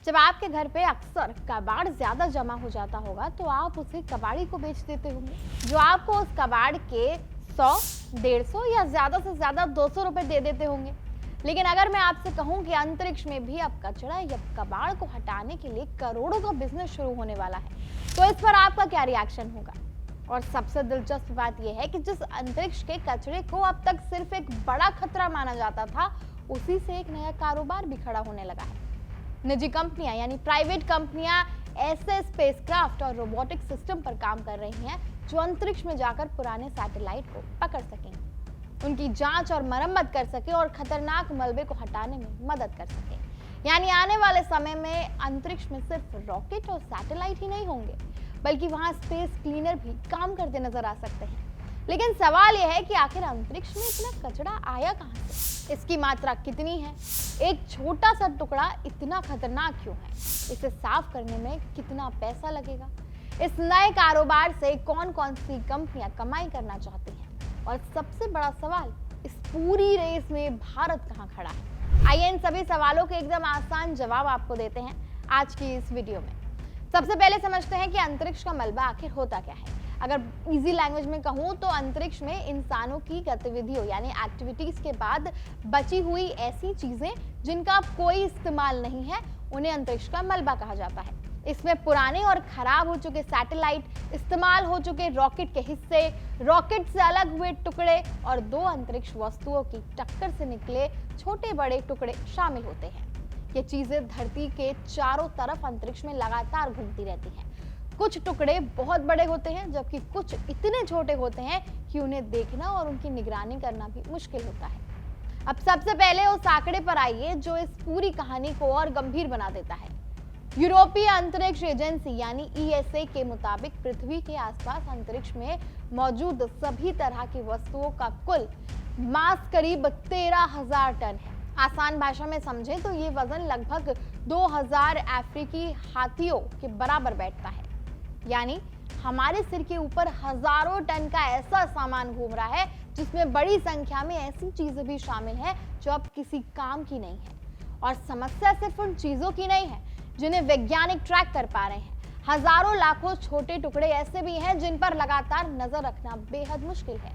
जब आपके घर पे अक्सर कबाड़ ज्यादा जमा हो जाता होगा तो आप उसे कबाड़ी को बेच देते होंगे, जो आपको उस कबाड़ के 100, 150 या ज्यादा से ज्यादा 200 रुपए दे देते होंगे। लेकिन अगर मैं आपसे कहूं कि अंतरिक्ष में भी अब कचरा या कबाड़ को हटाने के लिए करोड़ों का बिजनेस शुरू होने वाला है, तो इस पर आपका क्या रिएक्शन होगा? और सबसे दिलचस्प बात यह है कि जिस अंतरिक्ष के कचरे को अब तक सिर्फ एक बड़ा खतरा माना जाता था, उसी से एक नया कारोबार भी खड़ा होने लगा है। निजी कंपनियां यानी प्राइवेट कंपनियां ऐसे स्पेसक्राफ्ट और रोबोटिक सिस्टम पर काम कर रही हैं जो अंतरिक्ष में जाकर पुराने सैटेलाइट को पकड़ सकें, उनकी जांच और मरम्मत कर सके और खतरनाक मलबे को हटाने में मदद कर सके। यानी आने वाले समय में अंतरिक्ष में सिर्फ रॉकेट और सैटेलाइट ही नहीं होंगे, बल्कि वहां स्पेस क्लीनर भी काम करते नजर आ सकते हैं। लेकिन सवाल यह है कि आखिर अंतरिक्ष में इतना कचरा आया कहां से? इसकी मात्रा कितनी है? एक छोटा सा टुकड़ा इतना खतरनाक क्यों है? इसे साफ करने में कितना पैसा लगेगा? इस नए कारोबार से कौन कौन सी कंपनियां कमाई करना चाहती हैं? और सबसे बड़ा सवाल, इस पूरी रेस में भारत कहां खड़ा है? आइए इन सभी सवालों के एकदम आसान जवाब आपको देते हैं आज की इस वीडियो में। सबसे पहले समझते हैं कि अंतरिक्ष का मलबा आखिर होता क्या है। अगर इजी लैंग्वेज में कहूं तो अंतरिक्ष में इंसानों की गतिविधियों यानी एक्टिविटीज के बाद बची हुई ऐसी चीजें जिनका कोई इस्तेमाल नहीं है, उन्हें अंतरिक्ष का मलबा कहा जाता है। इसमें पुराने और खराब हो चुके सैटेलाइट, इस्तेमाल हो चुके रॉकेट के हिस्से, रॉकेट से अलग हुए टुकड़े और दो अंतरिक्ष वस्तुओं की टक्कर से निकले छोटे बड़े टुकड़े शामिल होते हैं। ये चीजें धरती के चारों तरफ अंतरिक्ष में लगातार घूमती रहती हैं। कुछ टुकड़े बहुत बड़े होते हैं, जबकि कुछ इतने छोटे होते हैं कि उन्हें देखना और उनकी निगरानी करना भी मुश्किल होता है। अब सबसे पहले उस आंकड़े पर आइए जो इस पूरी कहानी को और गंभीर बना देता है। यूरोपीय अंतरिक्ष एजेंसी यानी ESA के मुताबिक पृथ्वी के आसपास अंतरिक्ष में मौजूद सभी तरह की वस्तुओं का कुल मास करीब 13,000 टन है। आसान भाषा में समझें तो ये वजन लगभग 2000 अफ्रीकी हाथियों के बराबर बैठता है। यानी हमारे सिर के ऊपर हजारों टन का ऐसा सामान घूम रहा है जिसमें बड़ी संख्या में ऐसी चीजें भी शामिल हैं जो अब किसी काम की नहीं है। और समस्या सिर्फ उन चीजों की नहीं है जिन्हें वैज्ञानिक ट्रैक कर पा रहे हैं। हजारों लाखों छोटे टुकड़े ऐसे भी हैं जिन पर लगातार नजर रखना बेहद मुश्किल है।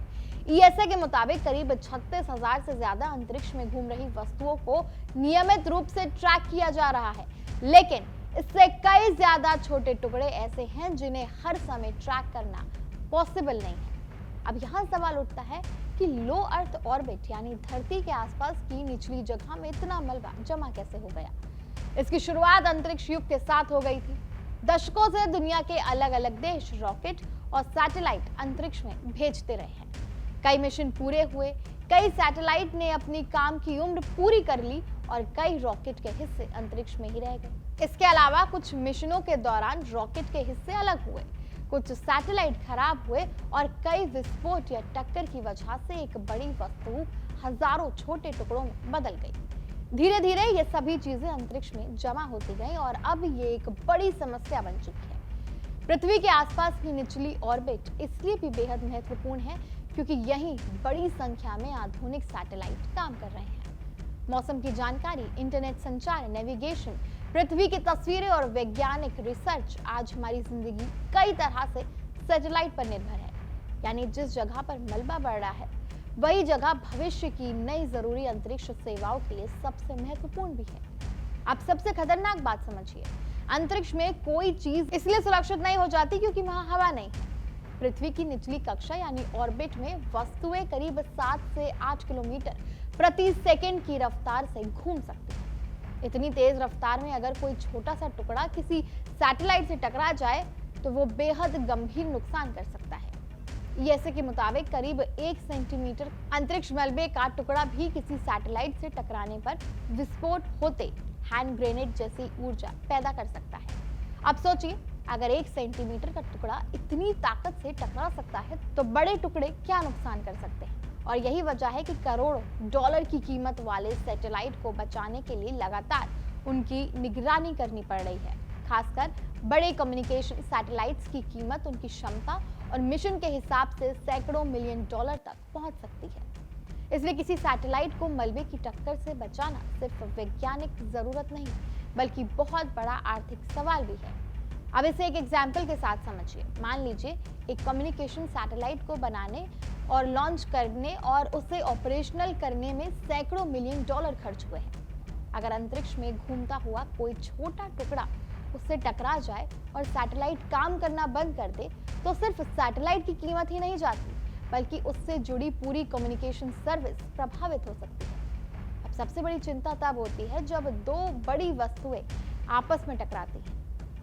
ESA के मुताबिक करीब 36,000 से ज्यादा अंतरिक्ष में घूम रही वस्तुओं को नियमित रूप से ट्रैक किया जा रहा है, लेकिन इससे कई ज्यादा छोटे टुकड़े ऐसे हैं जिन्हें हर समय ट्रैक करना पॉसिबल नहीं है। अब यहाँ सवाल उठता है कि लो अर्थ ऑर्बिट यानी धरती के आसपास की निचली जगह में इतना मलबा जमा कैसे हो गया? इसकी शुरुआत अंतरिक्ष युग के साथ हो गई थी। दशकों से दुनिया के अलग अलग देश रॉकेट और सैटेलाइट अंतरिक्ष में भेजते रहे हैं। कई मिशन पूरे हुए, कई सैटेलाइट ने अपनी काम की उम्र पूरी कर ली और कई रॉकेट के हिस्से अंतरिक्ष में ही रह गए। इसके अलावा कुछ मिशनों के दौरान रॉकेट के हिस्से अलग हुए, कुछ सैटेलाइट खराब हुए और कई विस्फोट या टक्कर की वजह से एक बड़ी वस्तु हजारों छोटे टुकड़ों में बदल गई। धीरे धीरे ये सभी चीजें अंतरिक्ष में जमा होती गई और अब ये एक बड़ी समस्या बन चुकी है। पृथ्वी के आसपास की निचली ऑर्बिट इसलिए भी बेहद महत्वपूर्ण है क्योंकि यहीं बड़ी संख्या में आधुनिक सैटेलाइट काम कर रहे हैं। मौसम की जानकारी, इंटरनेट संचार, नेविगेशन, पृथ्वी की तस्वीरें और वैज्ञानिक रिसर्च, आज हमारी जिंदगी कई तरह से सैटेलाइट पर निर्भर है। यानी जिस जगह पर मलबा बढ़ रहा है वही जगह भविष्य की नई जरूरी अंतरिक्ष सेवाओं के लिए सबसे महत्वपूर्ण भी है। अब सबसे खतरनाक बात समझिए, अंतरिक्ष में कोई चीज इसलिए सुरक्षित नहीं हो जाती क्योंकि वहां हवा नहीं है। पृथ्वी की निचली कक्षा यानी ऑर्बिट में वस्तुएं करीब 7 से 8 किलोमीटर प्रति सेकंड की रफ्तार से घूम सकती हैं। इतनी तेज रफ्तार में अगर कोई छोटा सा टुकड़ा किसी सैटेलाइट से टकरा जाए तो वो बेहद गंभीर नुकसान कर सकता है। ESA के मुताबिक करीब 1 सेंटीमीटर अंतरिक्ष मलबे का टुकड़ा भी किसी सैटेलाइट से टकराने पर विस्फोट होते हैंड ग्रेनेड जैसी ऊर्जा पैदा कर सकता है। अब सोचिए, अगर 1 सेंटीमीटर का टुकड़ा इतनी ताकत से टकरा सकता है तो बड़े टुकड़े क्या नुकसान कर सकते हैं। और यही वजह है कि करोड़ों डॉलर की कीमत वाले सैटेलाइट को बचाने के लिए लगातार उनकी निगरानी करनी पड़ रही है। खासकर बड़े कम्युनिकेशन सैटेलाइट्स की कीमत उनकी क्षमता और मिशन के हिसाब से सैकड़ों मिलियन डॉलर तक पहुंच सकती है। इसलिए किसी सैटेलाइट को मलबे की टक्कर से बचाना सिर्फ वैज्ञानिक जरूरत नहीं, बल्कि बहुत बड़ा आर्थिक सवाल भी है। अब इसे एक एग्जाम्पल के साथ समझिए। मान लीजिए एक कम्युनिकेशन सैटेलाइट को बनाने और लॉन्च करने और उसे ऑपरेशनल करने में सैकड़ों मिलियन डॉलर खर्च हुए हैं। अगर अंतरिक्ष में घूमता हुआ कोई छोटा टुकड़ा उससे टकरा जाए और सैटेलाइट काम करना बंद कर दे तो सिर्फ सैटेलाइट की कीमत ही नहीं जाती, बल्कि उससे जुड़ी पूरी कम्युनिकेशन सर्विस प्रभावित हो सकती है। अब सबसे बड़ी चिंता तब होती है जब दो बड़ी वस्तुएं आपस में टकराती हैं।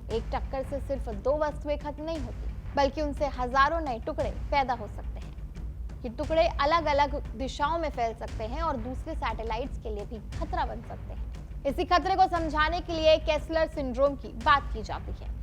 एक टक्कर से सिर्फ दो वस्तुएं खत्म नहीं होती, बल्कि उनसे हजारों नए टुकड़े पैदा हो सकते हैं। ये टुकड़े अलग अलग दिशाओं में फैल सकते हैं और दूसरे सैटेलाइट्स के लिए भी खतरा बन सकते हैं। इसी खतरे को समझाने के लिए केस्लर सिंड्रोम की बात की जाती है।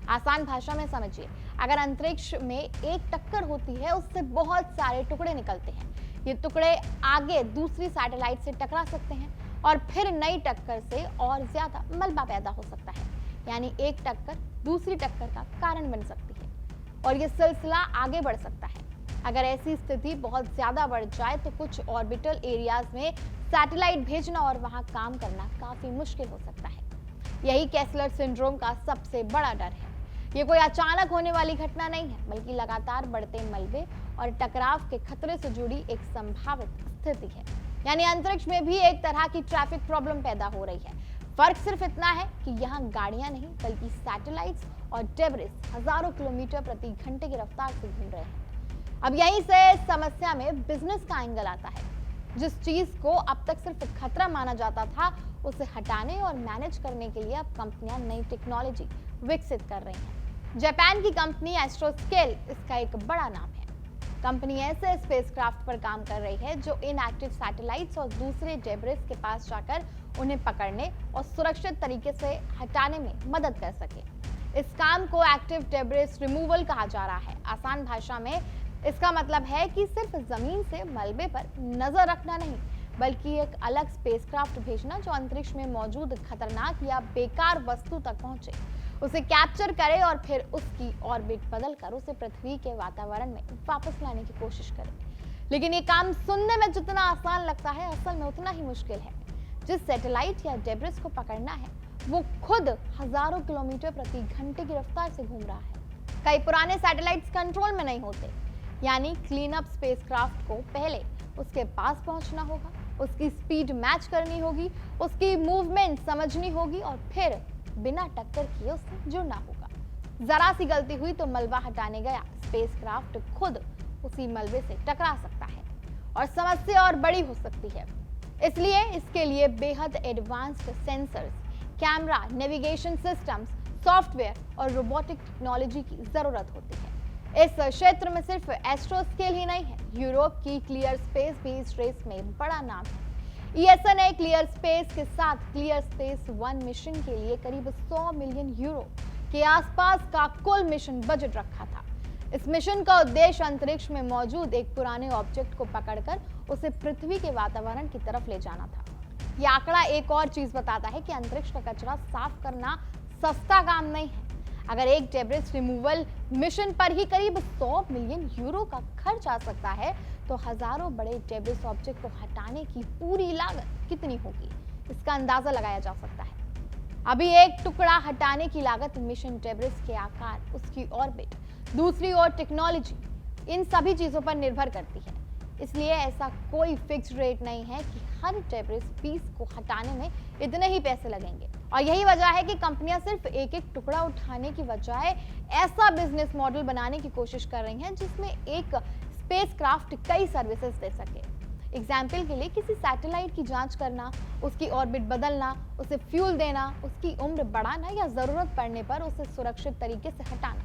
आसान भाषा में समझिए, अगर अंतरिक्ष में एक टक्कर होती है उससे बहुत सारे टुकड़े निकलते हैं। ये टुकड़े आगे दूसरी सैटेलाइट से टकरा सकते हैं और फिर नई टक्कर से और ज्यादा मलबा पैदा हो सकता है। यानी एक टक्कर दूसरी टक्कर का कारण बन सकती है और ये सिलसिला आगे बढ़ सकता है। अगर ऐसी स्थिति बहुत ज्यादा बढ़ जाए तो कुछ ऑर्बिटल एरियाज में सैटेलाइट भेजना और वहां काम करना काफी मुश्किल हो सकता है। यही केस्लर सिंड्रोम का सबसे बड़ा डर है। ये कोई अचानक होने वाली घटना नहीं है, बल्कि लगातार बढ़ते मलबे और टकराव के खतरे से जुड़ी एक संभावित स्थिति है। यानी अंतरिक्ष में भी एक तरह की ट्रैफिक प्रॉब्लम पैदा हो रही है। फर्क सिर्फ इतना है कि यहाँ गाड़ियां नहीं बल्कि सैटेलाइट्स और डेब्रिस हजारों किलोमीटर प्रति घंटे की रफ्तार से घूम रहे हैं। अब यहीं से समस्या में बिजनेस का एंगल आता है। जिस चीज को अब तक सिर्फ खतरा माना जाता था उसे हटाने और मैनेज करने के लिए अब कंपनियां नई टेक्नोलॉजी विकसित कर रही हैं। जापान की कंपनी एस्ट्रोस्केल इसका एक बड़ा नाम है। कंपनी ऐसे स्पेसक्राफ्ट पर काम कर रही है जो इनएक्टिव सैटेलाइट्स और दूसरे डेब्रिस के पास जाकर उन्हें पकड़ने और सुरक्षित तरीके से हटाने में मदद कर सके। इस काम को एक्टिव डेब्रिस रिमूवल कहा जा रहा है। आसान भाषा में इसका मतलब है कि सिर्फ जमीन से मलबे पर नजर रखना नहीं, बल्कि एक अलग स्पेसक्राफ्ट भेजना जो अंतरिक्ष में मौजूद खतरनाक या बेकार वस्तु तक पहुंचे, उसे कैप्चर करे और फिर उसकी ऑर्बिट बदलकर उसे पृथ्वी के वातावरण में वापस लाने की कोशिश करे। लेकिन ये काम सुनने में जितना आसान लगता है, असल में उतना ही मुश्किल है। जिस सैटेलाइट या डेब्रिस को पकड़ना है वो खुद हजारों किलोमीटर प्रति घंटे की रफ्तार से घूम रहा है। कई पुराने सैटेलाइट्स कंट्रोल में नहीं होते, यानी क्लीन अप स्पेसक्राफ्ट को पहले उसके पास पहुंचना होगा, उसकी स्पीड मैच करनी होगी, उसकी मूवमेंट समझनी होगी और फिर बिना टक्कर किए उससे जुड़ना होगा। जरा सी गलती हुई तो मलबा हटाने गया स्पेसक्राफ्ट खुद उसी मलबे से टकरा सकता है और समस्या और बड़ी हो सकती है। इसलिए इसके लिए बेहद advanced sensors, camera, navigation systems, software और रोबोटिक टेक्नोलॉजी की जरूरत होती है। इस क्षेत्र में सिर्फ एस्ट्रोस्केल ही नहीं है, यूरोप की क्लियर स्पेस भी इस रेस में बड़ा नाम है। ESA ने क्लियर स्पेस के साथ क्लियर स्पेस 1 मिशन के लिए करीब 100 मिलियन यूरो के आसपास का कुल मिशन बजट रखा था। इस मिशन का उद्देश्य अंतरिक्ष में मौजूद एक पुराने ऑब्जेक्ट को पकड़कर उसे पृथ्वी के वातावरण की तरफ ले जाना था। यह आंकड़ा एक और चीज बताता है कि अंतरिक्ष का कचरा साफ करना सस्ता काम नहीं है। अगर एक डेब्रिस रिमूवल मिशन पर ही करीब 100 मिलियन यूरो का खर्च आ सकता है तो हजारों बड़े डेब्रिस ऑब्जेक्ट को हटाने की पूरी लागत कितनी होगी, इसका अंदाजा लगाया जा सकता है। अभी एक टुकड़ा हटाने की लागत मिशन डेब्रिस के आकार, उसकी ऑर्बिट, दूसरी ओर टेक्नोलॉजी, इन सभी चीजों पर निर्भर करती है। इसलिए ऐसा कोई फिक्स्ड रेट नहीं है कि हर डेब्रिस पीस को हटाने में इतने ही पैसे लगेंगे। और यही वजह है कि कंपनियां सिर्फ एक एक टुकड़ा उठाने की बजाय ऐसा बिजनेस मॉडल बनाने की कोशिश कर रही हैं जिसमें एक स्पेसक्राफ्ट कई सर्विसेज दे सके। एग्जाम्पल के लिए किसी सैटेलाइट की जांच करना, उसकी ऑर्बिट बदलना, उसे फ्यूल देना, उसकी उम्र बढ़ाना या जरूरत पड़ने पर उसे सुरक्षित तरीके से हटाना।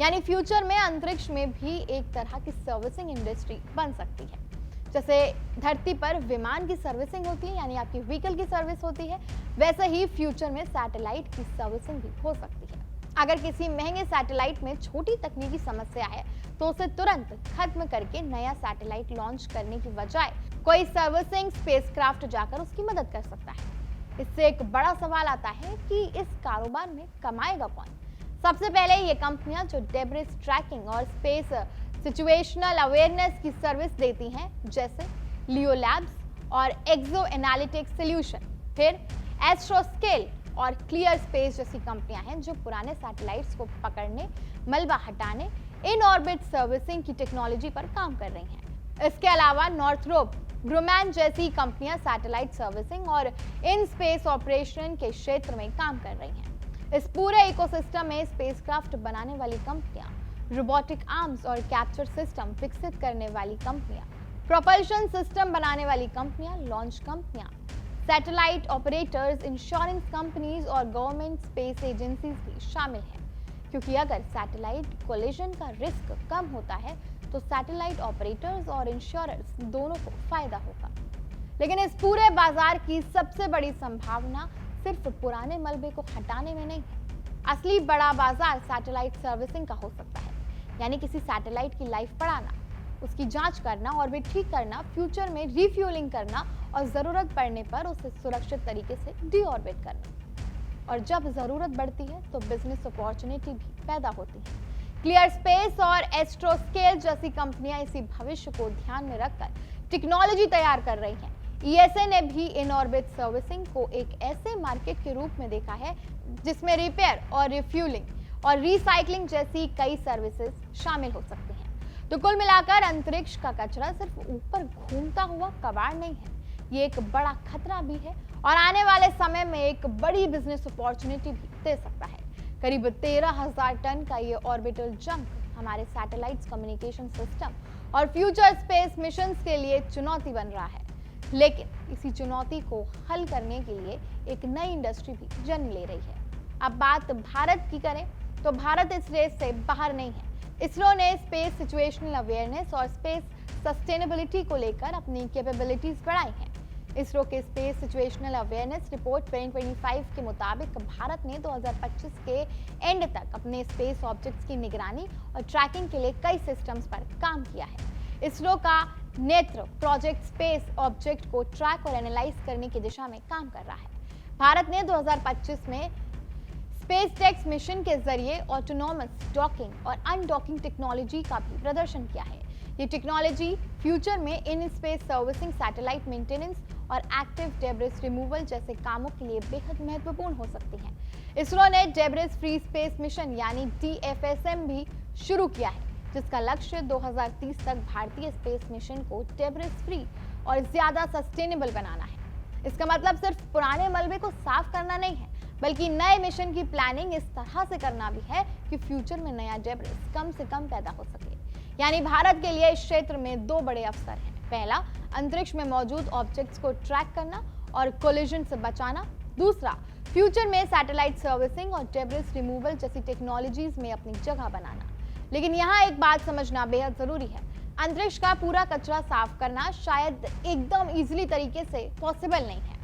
यानी फ्यूचर में अंतरिक्ष में भी एक तरह की सर्विसिंग इंडस्ट्री बन सकती है। जैसे धरती पर विमान की सर्विसिंग होती है, यानी आपकी व्हीकल की सर्विस होती है, वैसे ही फ्यूचर में सैटेलाइट की सर्विसिंग भी हो सकती है। अगर किसी महंगे सैटेलाइट में छोटी तकनीकी समस्या है तो उसे तुरंत खत्म करके नया सैटेलाइट लॉन्च करने की बजाय कोई सर्विसिंग स्पेसक्राफ्ट जाकर उसकी मदद कर सकता है। इससे एक बड़ा सवाल आता है कि इस कारोबार में कमाएगा कौन? सबसे पहले ये कंपनियां जो डेब्रिस ट्रैकिंग और स्पेस सिचुएशनल अवेयरनेस की सर्विस देती हैं, जैसे लियो लैब्स और एक्सो एनालिटिक्स सॉल्यूशन, फिर एस्ट्रोस्केल और क्लियर स्पेस जैसी कंपनियां हैं जो पुराने सैटेलाइट्स को पकड़ने, मलबा हटाने, इन ऑर्बिट सर्विसिंग की टेक्नोलॉजी पर काम कर रही हैं। इसके अलावा नॉर्थरोप ग्रुमैन जैसी कंपनियां सैटेलाइट सर्विसिंग और इन स्पेस ऑपरेशन के क्षेत्र में काम कर रही हैं। इस पूरे इकोसिस्टम में स्पेसक्राफ्ट बनाने वाली कंपनियां, रोबोटिक आर्म्स और कैप्चर सिस्टम विकसित करने वाली कंपनियां, प्रोपल्शन सिस्टम बनाने वाली कंपनियां, लॉन्च कंपनियां, सैटेलाइट ऑपरेटर्स, इंश्योरेंस कंपनीज और गवर्नमेंट स्पेस एजेंसीज भी शामिल हैं। क्योंकि अगर सैटेलाइट कोलिजन का रिस्क कम होता है तो सैटेलाइट ऑपरेटर्स और इंश्योरर्स दोनों को फायदा होगा। लेकिन इस पूरे बाजार की सबसे बड़ी संभावना सिर्फ पुराने मलबे को हटाने में नहीं है। असली बड़ा बाजार सैटेलाइट सर्विसिंग का हो सकता है, यानी किसी सैटेलाइट की लाइफ बढ़ाना, उसकी जांच करना, ऑर्बिट ठीक करना, फ्यूचर में रिफ्यूलिंग करना और जरूरत पड़ने पर उसे सुरक्षित तरीके से डीऑर्बिट करना। और जब जरूरत बढ़ती है तो बिजनेस अपॉर्चुनिटी भी पैदा होती है। क्लियर स्पेस और एस्ट्रोस्केल जैसी कंपनियां इसी भविष्य को ध्यान में रखकर टेक्नोलॉजी तैयार कर रही हैं। ईएसए ने भी इन ऑर्बिट सर्विसिंग को एक ऐसे मार्केट के रूप में देखा है जिसमें रिपेयर और रिफ्यूलिंग और रिसाइकलिंग जैसी कई सर्विसेज शामिल हो सकती हैं। तो कुल मिलाकर अंतरिक्ष का कचरा सिर्फ ऊपर घूमता हुआ कबाड़ नहीं है, ये एक बड़ा खतरा भी है और आने वाले समय में एक बड़ी बिजनेस अपॉर्चुनिटी भी दे सकता है। करीब 13,000 टन का ये ऑर्बिटल जंक हमारे सैटेलाइट्स, कम्युनिकेशन सिस्टम और फ्यूचर स्पेस मिशंस के लिए चुनौती बन रहा है। लेकिन इसी चुनौती को हल करने के लिए एक नई इंडस्ट्री भी जन्म ले रही है। अब बात भारत की करें तो भारत इस रेस से बाहर नहीं है। इसरो ने स्पेस सिचुएशनल अवेयरनेस और स्पेस सस्टेनेबिलिटी को लेकर अपनी कैपेबिलिटीज बढ़ाई हैं। इसरो के स्पेस सिचुएशनल अवेयरनेस रिपोर्ट 2025 के मुताबिक भारत ने 2025 के एंड तक अपने स्पेस ऑब्जेक्ट्स की निगरानी और ट्रैकिंग के लिए कई सिस्टम्स पर काम किया है। इसरो का नेत्र प्रोजेक्ट स्पेस ऑब्जेक्ट को ट्रैक और एनालाइज करने की दिशा में काम कर रहा है। भारत ने 2025 में स्पेस टेक्स मिशन के जरिए ऑटोनॉमस डॉकिंग और अनडॉकिंग टेक्नोलॉजी का भी प्रदर्शन किया है। ये टेक्नोलॉजी फ्यूचर में in space servicing, satellite maintenance और एक्टिव डेब्रिस रिमूवल जैसे कामों के लिए बेहद महत्वपूर्ण हो सकती है। इसरो ने डेब्रिस फ्री स्पेस मिशन यानी DFSM भी शुरू किया है, जिसका लक्ष्य 2030 तक भारतीय स्पेस मिशन को डेब्रिस फ्री और ज्यादा सस्टेनेबल बनाना है। इसका मतलब सिर्फ पुराने मलबे को साफ करना नहीं है, बल्कि नए मिशन की प्लानिंग इस तरह से करना भी है कि फ्यूचर में नया डेब्रिस कम से कम पैदा हो सके। यानी भारत के लिए इस क्षेत्र में दो बड़े अवसर हैं। पहला, अंतरिक्ष में मौजूद ऑब्जेक्ट्स को ट्रैक करना और कोलिजन से बचाना। दूसरा, फ्यूचर में सैटेलाइट सर्विसिंग और डेब्रिस रिमूवल जैसी टेक्नोलॉजीज में अपनी जगह बनाना। लेकिन यहाँ एक बात समझना बेहद जरूरी है। अंतरिक्ष का पूरा कचरा साफ करना शायद एकदम इजीली तरीके से पॉसिबल नहीं है।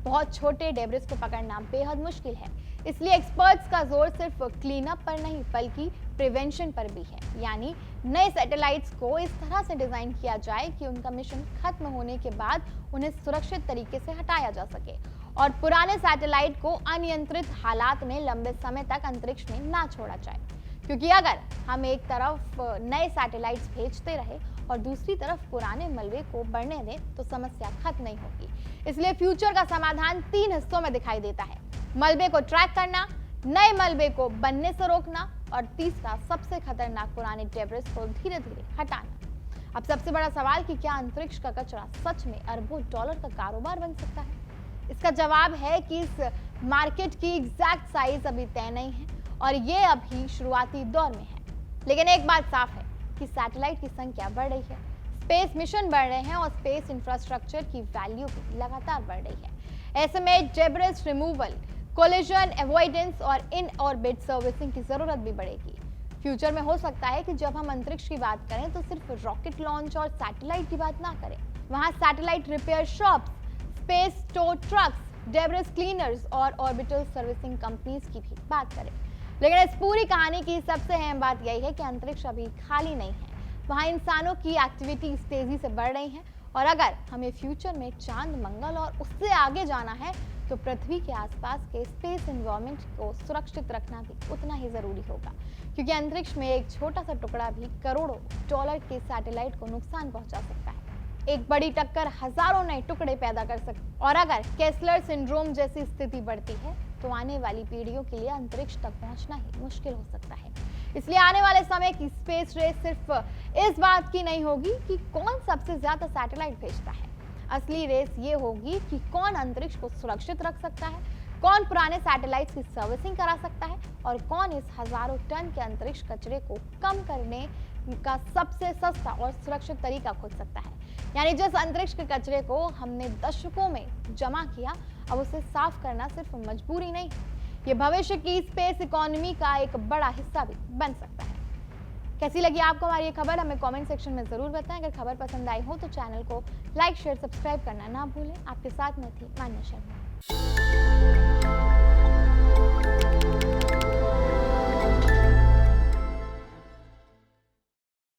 बहुत छोटे डेब्रिस को पकड़ना बेहद मुश्किल है। इसलिए एक्सपर्ट्स का जोर सिर्फ क्लीन अप पर नहीं बल्कि प्रिवेंशन पर भी है। यानी नए सैटेलाइट्स को इस तरह से डिजाइन किया जाए कि उनका मिशन खत्म होने के बाद उन्हें सुरक्षित तरीके से हटाया जा सके और पुराने सैटेलाइट को अनियंत्रित हालात में लंबे समय तक अंतरिक्ष में ना छोड़ा जाए। क्योंकि अगर हम एक तरफ नए सैटेलाइट्स भेजते रहे और दूसरी तरफ पुराने मलबे को बढ़ने दें तो समस्या खत्म नहीं होगी। इसलिए फ्यूचर का समाधान 3 हिस्सों में दिखाई देता है: मलबे को ट्रैक करना, नए मलबे को बनने से रोकना और तीसरा, सबसे खतरनाक पुराने डेब्रिस को धीरे धीरे हटाना। अब सबसे बड़ा सवाल कि क्या अंतरिक्ष का कचरा सच में अरबों डॉलर का कारोबार बन सकता है? इसका जवाब है कि इस मार्केट की एग्जैक्ट साइज अभी तय नहीं है और ये अभी शुरुआती दौर में है। लेकिन एक बात साफ है कि सैटेलाइट की संख्या बढ़ रही है, स्पेस मिशन बढ़ रहे हैं और स्पेस इंफ्रास्ट्रक्चर की वैल्यू भी लगातार बढ़ रही है। ऐसे में डेब्रिस रिमूवल, कोलिजन अवॉइडेंस और इन ऑर्बिट सर्विसिंग की जरूरत भी बढ़ेगी। फ्यूचर में हो सकता है कि जब हम अंतरिक्ष की बात करें तो सिर्फ रॉकेट लॉन्च और सैटेलाइट की बात ना करें, वहां satellite repair shops, space tow trucks, debris cleaners और ऑर्बिटल सर्विसिंग कंपनीज की भी बात करें। लेकिन इस पूरी कहानी की सबसे अहम बात यही है कि अंतरिक्ष अभी खाली नहीं है, वहाँ इंसानों की एक्टिविटीज तेजी से बढ़ रही हैं और अगर हमें फ्यूचर में चांद, मंगल और उससे आगे जाना है तो पृथ्वी के आसपास के स्पेस एनवायरनमेंट को सुरक्षित रखना भी उतना ही जरूरी होगा। क्योंकि अंतरिक्ष में एक छोटा सा टुकड़ा भी करोड़ों डॉलर के सैटेलाइट को नुकसान पहुंचा सकता है। एक बड़ी टक्कर हजारों नए टुकड़े पैदा कर सकती है और अगर केस्लर सिंड्रोम जैसी स्थिति बढ़ती है तो आने वाली पीढ़ियों के लिए अंतरिक्ष तक पहुंचना ही मुश्किल हो सकता है। इसलिए आने वाले समय की स्पेस रेस सिर्फ इस बात की नहीं होगी कि कौन सबसे ज्यादा सैटेलाइट भेजता है। असली रेस ये होगी कि कौन अंतरिक्ष को सुरक्षित रख सकता है, कौन पुराने सैटेलाइट्स की सर्विसिंग करा सकता है और कौन इस हजारों टन के अंतरिक्ष कचरे को कम करने का सबसे सस्ता और सुरक्षित तरीका खोज सकता है। यानी जिस अंतरिक्ष के कचरे को हमने दशकों में जमा किया, अब उसे साफ करना सिर्फ मजबूरी नहीं, ये भविष्य की स्पेस इकोनॉमी का एक बड़ा हिस्सा भी बन सकता है। कैसी लगी आपको हमारी ये खबर, हमें कमेंट सेक्शन में जरूर बताएं। अगर खबर पसंद आई हो तो चैनल को लाइक शेयर सब्सक्राइब करना ना भूलें। आपके साथ मैं थी मान्या शर्मा।